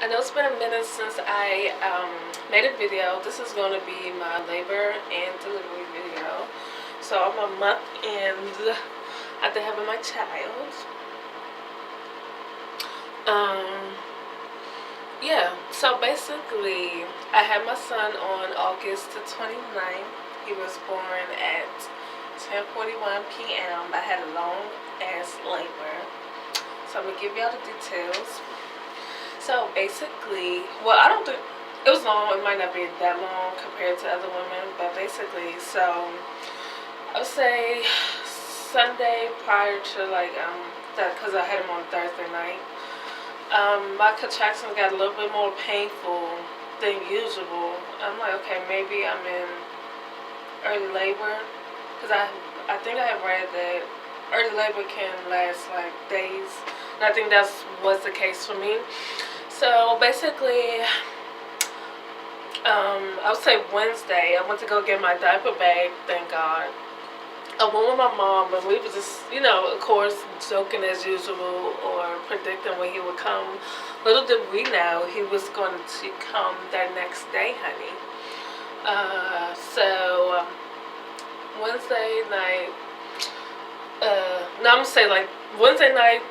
I know it's been a minute since I made a video. This is going to be my labor and delivery video. So I'm a month in after having my child. Um, yeah, so basically I had my son on August the 29th. He was born at 10:41 p.m. I had a long ass labor. So I'm going to give y'all the details. So basically, well, I don't think it was long. It might not be that long compared to other women, but basically, so I would say Sunday prior to that, because I had him on Thursday night. My contractions got a little bit more painful than usual. I'm like, okay, maybe I'm in early labor, because I think I have read that early labor can last like days, and I think that's was the case for me. So basically, I would say Wednesday, I went to go get my diaper bag, thank God. I went with my mom, and we was just, of course, joking as usual or predicting when he would come. Little did we know he was going to come that next day, honey. So Wednesday night, no, I'm going to say like Wednesday night,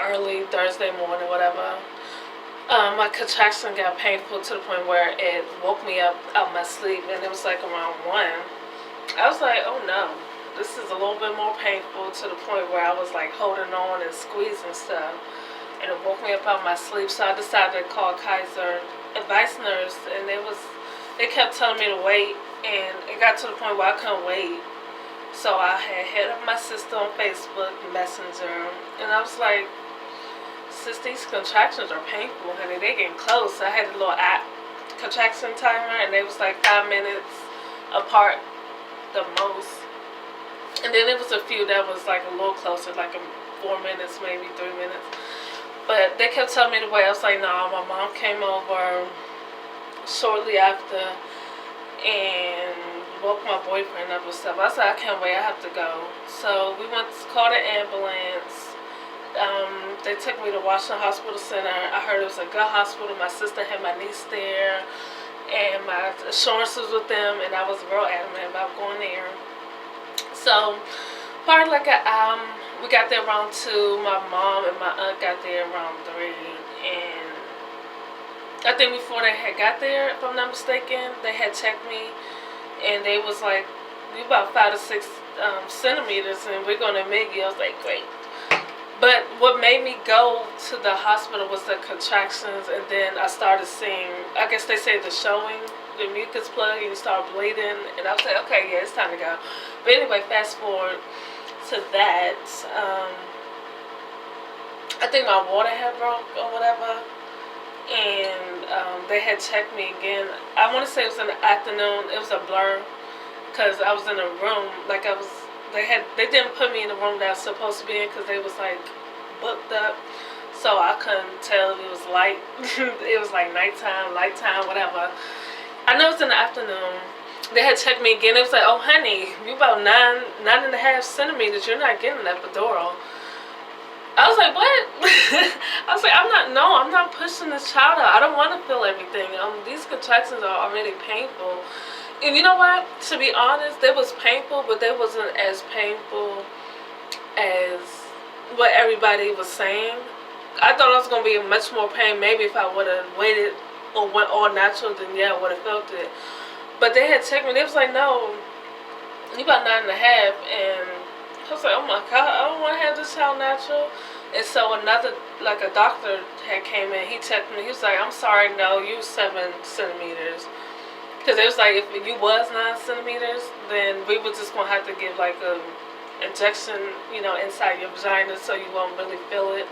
early Thursday morning, whatever. My contraction got painful to the point where it woke me up out of my sleep, and it was like around 1. I was like, oh no, this is a little bit more painful, to the point where I was like holding on and squeezing stuff, and it woke me up out of my sleep. So I decided to call Kaiser advice nurse, and they kept telling me to wait, and it got to the point where I couldn't wait. So I had hit up my sister on Facebook Messenger, and I was like, since these contractions are painful, honey, they getting close. I had a little contraction timer, and they was like 5 minutes apart the most. And then there was a few that was like a little closer, like 4 minutes, maybe 3 minutes. But they kept telling me to wait. I was like, no. My mom came over shortly after and woke my boyfriend up and stuff. I said, I can't wait. I have to go. So we went to call the ambulance. They took me to Washington Hospital Center. I heard it was a good hospital. My sister had my niece there, and my insurance was with them, and I was real adamant about going there. So, probably we got there around 2. My mom and my aunt got there around 3, and I think before they had got there, if I'm not mistaken, they had checked me, and they was like, "You about 5 to 6 centimeters, and we're gonna admit you." I was like, "Great." But what made me go to the hospital was the contractions, and then I started seeing, I guess they say the showing, the mucus plug, and you start bleeding, and I was like, okay, yeah, it's time to go. But anyway, fast forward to that, I think my water had broke or whatever, and they had checked me again. I want to say it was in the afternoon. It was a blur, because I was in a room, like they didn't put me in the room that I was supposed to be in, because they was like booked up, so I couldn't tell if it was light. It was like nighttime, whatever. I know it's in the afternoon. They had checked me again. It was like, oh honey, you about 9.5 centimeters. You're not getting an epidural. I was like, what? I was like, I'm not pushing this child out. I don't want to feel everything. These contractions are already painful. And you know what? To be honest, they was painful, but they wasn't as painful as what everybody was saying. I thought I was going to be in much more pain maybe if I would have waited or went all natural, then yeah, I would have felt it. But they had checked me. They was like, no, you about 9.5. And I was like, oh my God, I don't want to have this child natural. And so like a doctor had came in. He checked me. He was like, I'm sorry, no, you 7 centimeters. Because it was like, if you was 9 centimeters, then we were just going to have to give like a injection, inside your vagina, so you won't really feel it.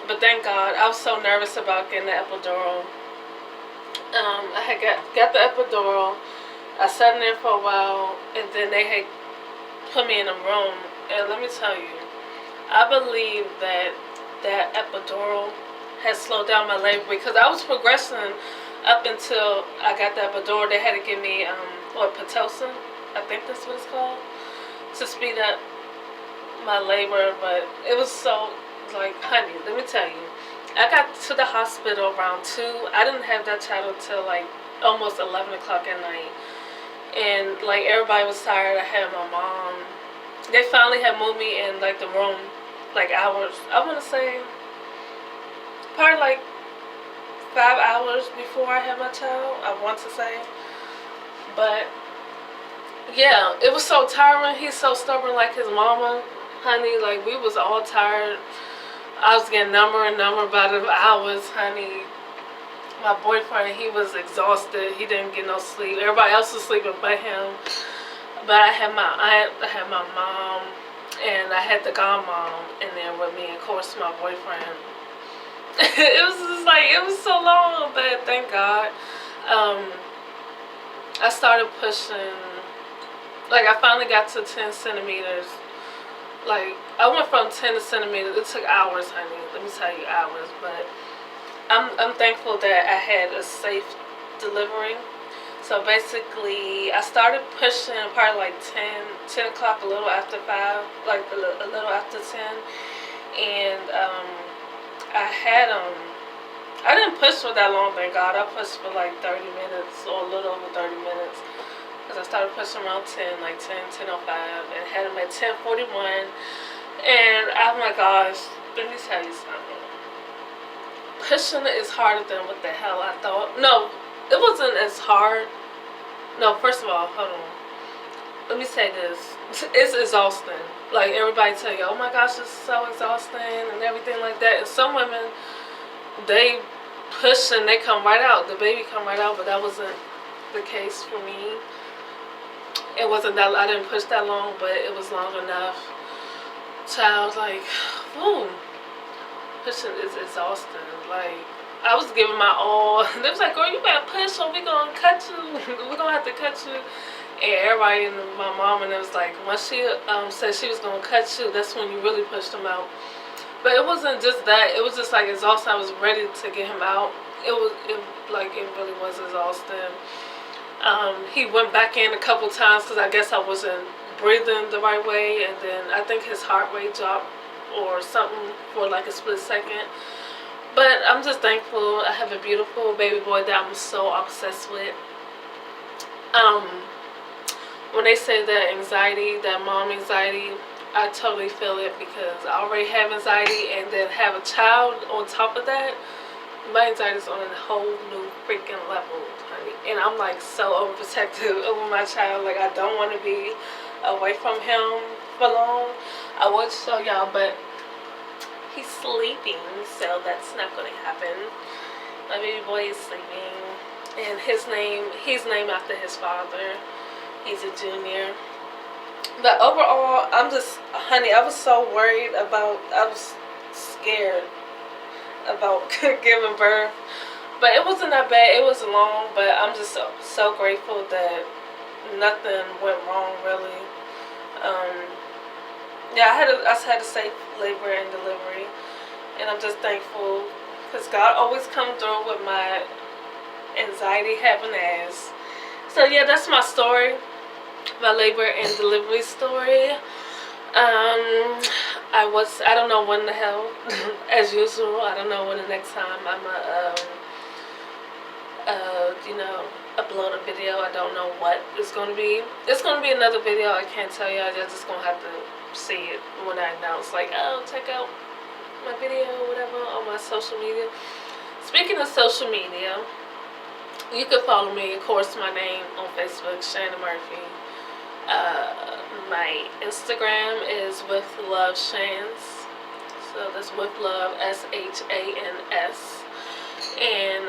But thank God, I was so nervous about getting the epidural. I had got the epidural. I sat in there for a while, and then they had put me in a room. And let me tell you, I believe that epidural has slowed down my labor, because I was progressing up until I got the epidural. They had to give me Pitocin, I think that's what it's called, to speed up my labor. But it was so, like, honey, let me tell you, I got to the hospital around 2. I didn't have that child until like almost 11 o'clock at night. And like everybody was tired. I had my mom. They finally had moved me in like the room like hours. I want to say probably like 5 hours before I had my child. I want to say. But yeah, it was so tiring. He's so stubborn like his mama. Honey, like we was all tired. I was getting number and number by the hours, honey. My boyfriend, he was exhausted. He didn't get no sleep. Everybody else was sleeping but him. But I had my aunt, I had my mom, and I had the godmom in there with me. Of course, my boyfriend. It was just like, it was so long, but thank God. I started pushing. Like, I finally got to 10 centimeters. Like, I went from 10 centimeters. It took hours, honey. Let me tell you, hours. But I'm thankful that I had a safe delivery. So basically, I started pushing probably like 10 o'clock, a little after 5, like a little after 10. And I didn't push for that long, thank God. I pushed for like 30 minutes or a little over 30 minutes. Because I started pushing around 10, like 10:05, and had him at 10:41. And oh my gosh, let me tell you something. Pushing is harder than what the hell I thought. No, it wasn't as hard. No, first of all, hold on. Let me say this. It's exhausting. Like, everybody tell you, oh my gosh, it's so exhausting and everything like that. And some women, they push and they come right out. The baby come right out, but that wasn't the case for me. It wasn't that, I didn't push that long, but it was long enough. Child, like, whew. Pushing is exhausting. Like, I was giving my all. They was like, girl, you better push or we're going to cut you. We're going to have to cut you. And everybody, and my mom, and it was like, once she said she was going to cut you, that's when you really pushed him out. But it wasn't just that. It was just like exhausting. I was ready to get him out. It really was exhausting. He went back in a couple times because I guess I wasn't breathing the right way. And then I think his heart rate dropped or something for like a split second. But I'm just thankful. I have a beautiful baby boy that I'm so obsessed with. When they say that anxiety, that mom anxiety, I totally feel it because I already have anxiety, and then have a child on top of that. My anxiety is on a whole new freaking level, honey. And I'm like so overprotective over my child. Like, I don't want to be away from him for long. I would show y'all, but he's sleeping, so that's not going to happen. My baby boy is sleeping, and he's named after his father. He's a junior. But overall, honey, I was so worried about, I was scared about giving birth. But it wasn't that bad. It was long, but I'm just so grateful that nothing went wrong, really. Yeah, I had a safe labor and delivery, and I'm just thankful because God always comes through with my anxiety having ass. So yeah, that's my story, my labor and delivery story. I don't know when the hell, as usual. I don't know when the next time I'm upload a video. I don't know what it's going to be. It's going to be another video. I can't tell you. You're just going to have to see it when I announce, like, oh, check out my video or whatever on my social media. Speaking of social media, you can follow me, of course, my name on Facebook, Shannon Murphy. My Instagram is with love Shans. So that's with love, SHANS. And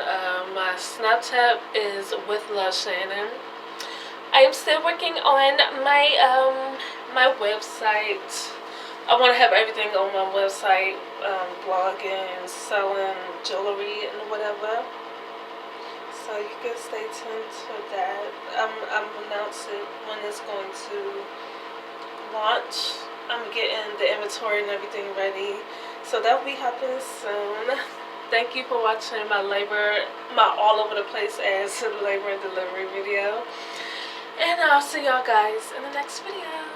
my Snapchat is with love Shannon. I am still working on my website. I want to have everything on my website, blogging, selling jewelry and whatever. So you can stay tuned to that. I'm announcing when it's going to launch. I'm getting the inventory and everything ready. So that will be happening soon. Thank you for watching my all over the place ass labor and delivery video. And I'll see y'all guys in the next video.